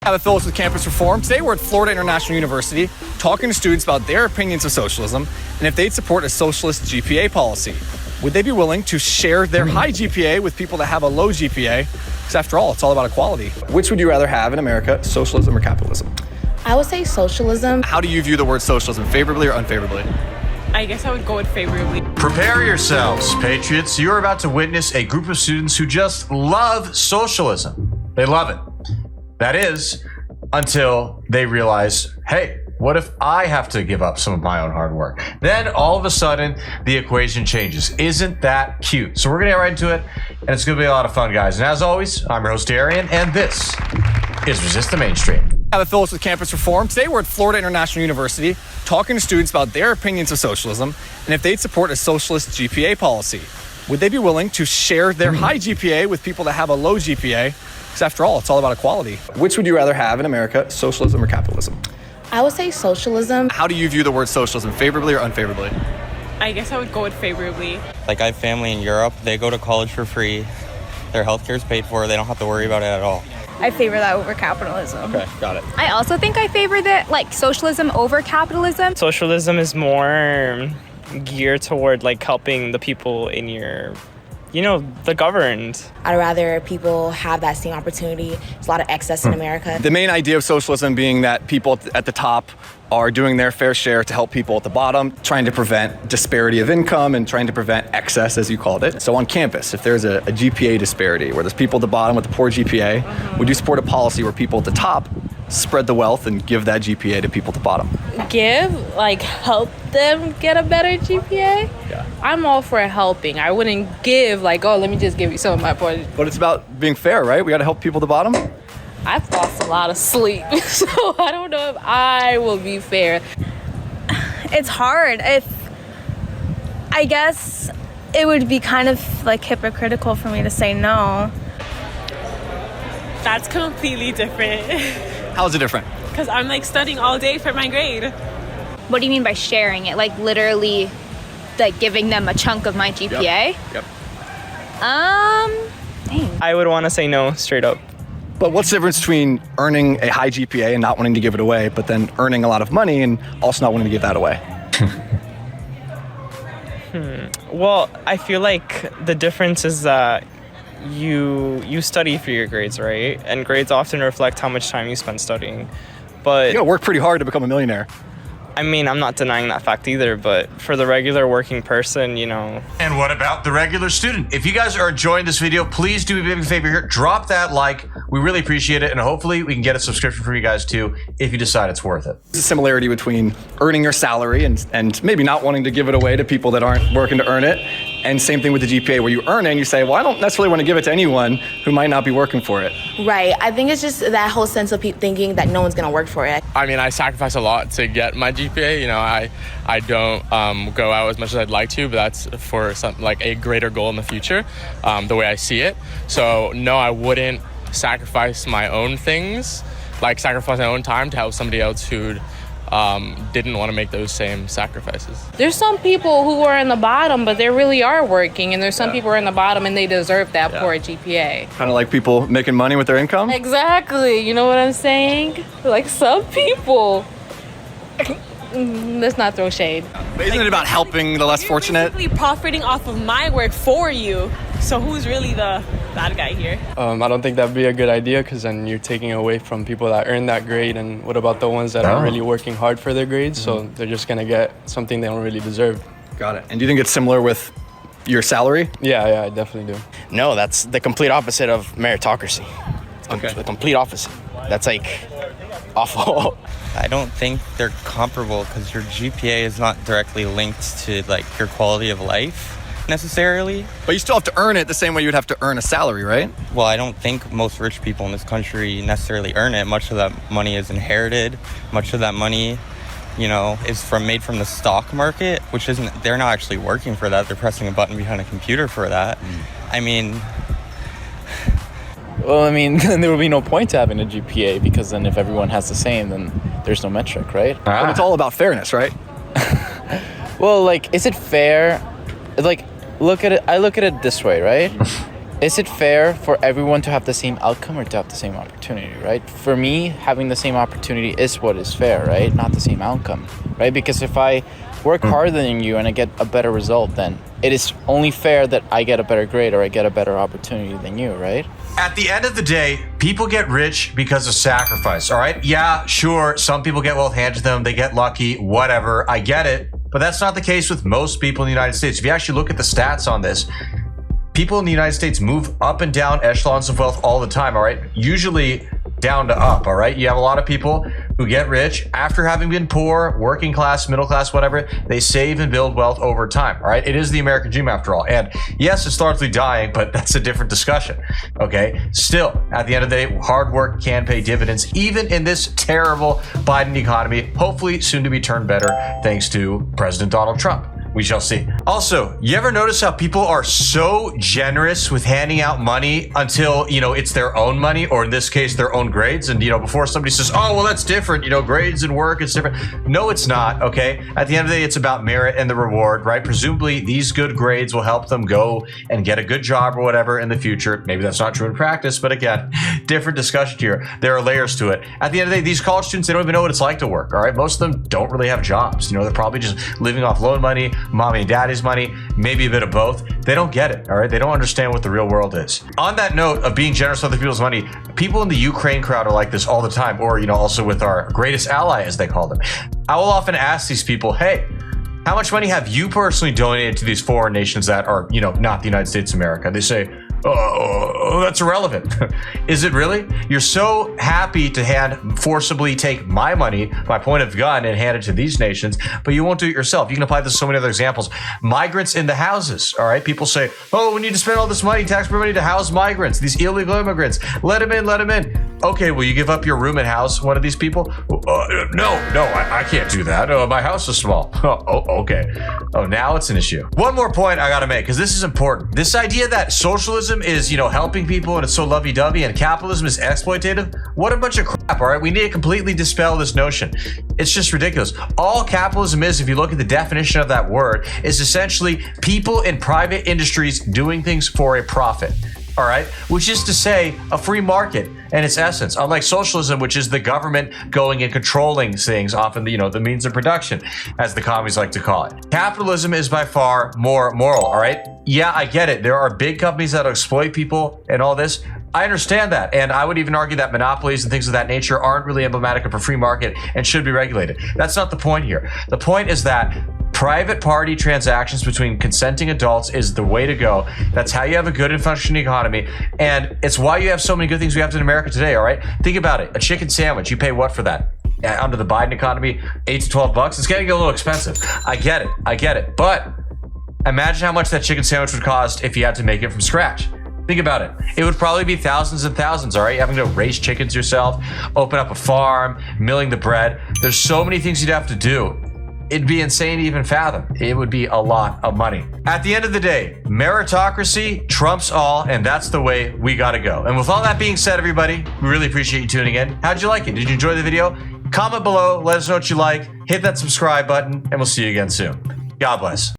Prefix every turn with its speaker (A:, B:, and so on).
A: Have a Phillips with Campus Reform. Today we're at Florida International University talking to students about their opinions of socialism and if they'd support a socialist GPA policy. Would they be willing to share their high GPA with people that have a low GPA? Because after all, it's all about equality. Which would you rather have in America, socialism or capitalism?
B: I would say socialism.
A: How do you view the word socialism, favorably or unfavorably?
C: I guess I would go with favorably.
D: Prepare yourselves, patriots. You are about to witness a group of students who just love socialism. They love it. That is, until they realize, hey, what if I have to give up some of my own hard work? Then all of a sudden, the equation changes. Isn't that cute? So we're gonna get right into it, and it's gonna be a lot of fun, guys. And as always, I'm your host, Darian, and this is Resist the Mainstream.
A: Have a Phillips with Campus Reform. Today we're at Florida International University talking to students about their opinions of socialism and if they'd support a socialist GPA policy. Would they be willing to share their high GPA with people that have a low GPA? Because after all, it's all about equality. Which would you rather have in America, socialism or capitalism?
B: I would say socialism.
A: How do you view the word socialism, favorably or unfavorably?
C: I guess I would go with favorably.
E: Like, I have family in Europe. They go to college for free. Their healthcare is paid for. They don't have to worry about it at all.
F: I favor that over capitalism.
A: Okay, got it.
F: I also think I favor that, like, socialism over capitalism.
G: Socialism is more geared toward, like, helping the people in your, the governed.
B: I'd rather people have that same opportunity. There's a lot of excess in America.
A: The main idea of socialism being that people at the top are doing their fair share to help people at the bottom, trying to prevent disparity of income and trying to prevent excess, as you called it. So on campus, if there's a GPA disparity where there's people at the bottom with a poor GPA, would you support a policy where people at the top spread the wealth and give that GPA to people at the bottom?
H: Help them get a better GPA?
A: Yeah.
H: I'm all for helping. I wouldn't give, let me just give you some of my points.
A: But it's about being fair, right? We got to help people at the bottom.
H: I've lost a lot of sleep, so I don't know if I will be fair.
F: It's hard. I guess it would be kind of like hypocritical for me to say no.
C: That's completely different.
A: How is it different?
C: Because I'm studying all day for my grade.
F: What do you mean by sharing it? Like literally, like giving them a chunk of my GPA?
A: Yep.
F: Dang.
G: I would want to say no, straight up.
A: But what's the difference between earning a high GPA and not wanting to give it away, but then earning a lot of money and also not wanting to give that away?
G: Well, I feel like the difference is that you study for your grades, right? And grades often reflect how much time you spend studying. But
A: You gotta work pretty hard to become a millionaire.
G: I mean, I'm not denying that fact either, but for the regular working person,
D: And what about the regular student? If you guys are enjoying this video, please do me a big favor here. Drop that like. We really appreciate it. And hopefully we can get a subscription for you guys too if you decide it's worth it.
A: There's a similarity between earning your salary and maybe not wanting to give it away to people that aren't working to earn it. And same thing with the GPA where you earn it and you say, well, I don't necessarily want to give it to anyone who might not be working for it.
B: Right. I think it's just that whole sense of thinking that no one's going to work for it.
I: I mean, I sacrifice a lot to get my GPA. I don't go out as much as I'd like to, but that's for a greater goal in the future, the way I see it. So no, I wouldn't sacrifice my own things, sacrifice my own time to help somebody else who didn't want to make those same sacrifices.
H: There's some people who are in the bottom, but they really are working, and there's some people who are in the bottom and they deserve that poor GPA.
A: Kind of like people making money with their income.
H: Exactly. You know what I'm saying? Some people. Let's not throw shade.
A: But isn't it about helping the less fortunate?
C: Basically profiting off of my work for you. So who's really the bad guy here?
J: I don't think that'd be a good idea because then you're taking away from people that earn that grade. And what about the ones that aren't really working hard for their grades? So they're just going to get something they don't really deserve.
A: Got it. And do you think it's similar with your salary?
J: Yeah, I definitely do.
K: No, that's the complete opposite of meritocracy. It's the complete opposite. That's awful.
E: I don't think they're comparable because your GPA is not directly linked to, your quality of life necessarily.
A: But you still have to earn it the same way you'd have to earn a salary, right?
E: Well, I don't think most rich people in this country necessarily earn it. Much of that money is inherited. Much of that money, is made from the stock market, which they're not actually working for that. They're pressing a button behind a computer for that. I mean...
L: Well, then there would be no point to having a GPA because then if everyone has the same, then there's no metric, right?
A: But it's all about fairness, right?
L: Well, is it fair? I look at it this way, right? is it fair for everyone to have the same outcome or to have the same opportunity, right? For me, having the same opportunity is what is fair, right? Not the same outcome, right? Because if I work harder than you and I get a better result, then it is only fair that I get a better grade or I get a better opportunity than you, right?
D: At the end of the day, people get rich because of sacrifice, all right? Yeah, sure, some people get wealth handed to them, they get lucky, whatever, I get it. But that's not the case with most people in the United States. If you actually look at the stats on this, people in the United States move up and down echelons of wealth all the time, all right? Usually down to up, all right? You have a lot of people who get rich after having been poor, working class, middle class, whatever. They save and build wealth over time, all right? It is the American dream after all. And yes, it's largely dying, but that's a different discussion, okay? Still, at the end of the day, hard work can pay dividends, even in this terrible Biden economy, hopefully soon to be turned better thanks to President Donald Trump. We shall see. Also, you ever notice how people are so generous with handing out money until, it's their own money, or in this case, their own grades? And, before somebody says, oh, well, that's different, grades and work, it's different. No, it's not, okay? At the end of the day, it's about merit and the reward, right? Presumably, these good grades will help them go and get a good job or whatever in the future. Maybe that's not true in practice, but again, different discussion here. There are layers to it. At the end of the day, these college students, they don't even know what it's like to work, all right? Most of them don't really have jobs. They're probably just living off loan money, mommy and daddy's money, maybe a bit of both. They don't get it, all right? They don't understand what the real world is. On that note of being generous with other people's money, people in the Ukraine crowd are like this all the time, or, also with our greatest ally, as they call them. I will often ask these people, hey, how much money have you personally donated to these foreign nations that are, not the United States of America? They say, oh, that's irrelevant. Is it really? You're so happy to forcibly take my money, my point of gun, and hand it to these nations, but you won't do it yourself. You can apply this to so many other examples. Migrants in the houses, all right? People say, oh, we need to spend all this money, taxpayer money, to house migrants, these illegal immigrants. Let them in, let them in. Okay, will you give up your room and house one of these people? No, I can't do that. My house is small. Oh, okay. Oh, now it's an issue. One more point I gotta make, because this is important. This idea that socialism is, helping people and it's so lovey-dovey and capitalism is exploitative, what a bunch of crap, all right? We need to completely dispel this notion. It's just ridiculous. All capitalism is, if you look at the definition of that word, is essentially people in private industries doing things for a profit. All right, which is to say a free market in its essence, unlike socialism, which is the government going and controlling things, often the means of production, as the commies like to call it. Capitalism is by far more moral, all right? Yeah, I get it. There are big companies that exploit people and all this. I understand that, and I would even argue that monopolies and things of that nature aren't really emblematic of a free market and should be regulated. That's not the point here. The point is that private party transactions between consenting adults is the way to go. That's how you have a good and functioning economy. And it's why you have so many good things we have in America today, all right? Think about it. A chicken sandwich, you pay what for that? Under the Biden economy, $8 to $12. It's getting a little expensive. I get it. But imagine how much that chicken sandwich would cost if you had to make it from scratch. Think about it. It would probably be thousands and thousands, all right? Having to raise chickens yourself, open up a farm, milling the bread. There's so many things you'd have to do. It'd be insane to even fathom. It would be a lot of money. At the end of the day, meritocracy trumps all, and that's the way we gotta go. And with all that being said, everybody, we really appreciate you tuning in. How'd you like it? Did you enjoy the video? Comment below, let us know what you like, hit that subscribe button, and we'll see you again soon. God bless.